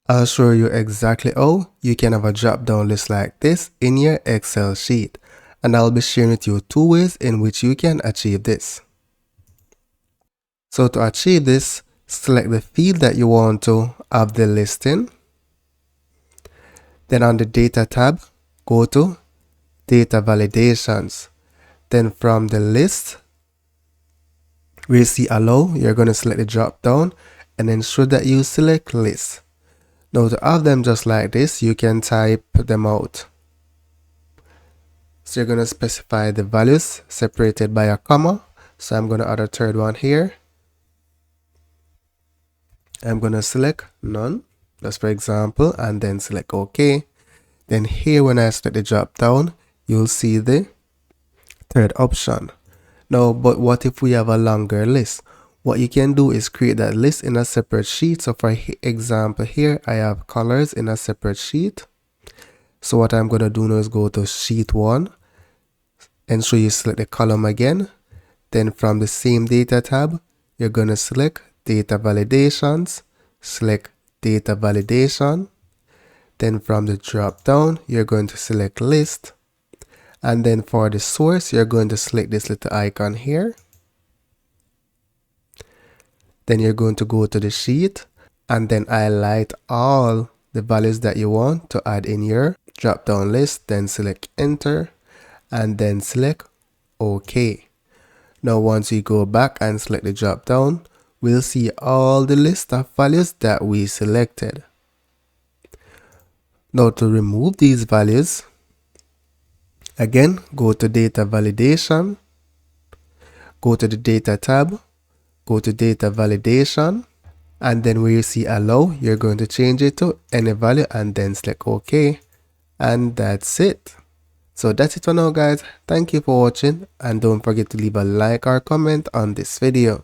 I'll show you exactly how you can have a drop down list like this in your Excel sheet, and I'll be sharing with you 2 ways in which you can achieve this. So to achieve this, select the field that you want to have the list in. Then on the data tab, go to data validations. Then from the list, where you see allow, you're going to select the drop down and ensure that you select list. Now to have them just like this, you can type them out. So you're going to specify the values separated by a comma. So I'm going to add a third one here. I'm going to select none, just for example, and then select OK. Then here when I select the drop down, you'll see the third option. Now, but what if we have a longer list? What you can do is create that list in a separate sheet. So for example here, I have colors in a separate sheet. So what I'm going to do now is go to sheet 1. Ensure you select the column again. Then from the same data tab, you're going to select data validations, select data validation. Then from the drop down, you're going to select list. And then for the source, you're going to select this little icon here. Then you're going to go to the sheet and then highlight all the values that you want to add in your drop down list. Then select enter and then select OK. Now once we go back and select the drop down, we'll see all the list of values that we selected. Now to remove these values, again, go to data validation, go to the data tab, go to data validation, and then where you see allow, you're going to change it to any value and then select OK. And that's it. So that's it for now, guys. Thank you for watching, and don't forget to leave a like or comment on this video.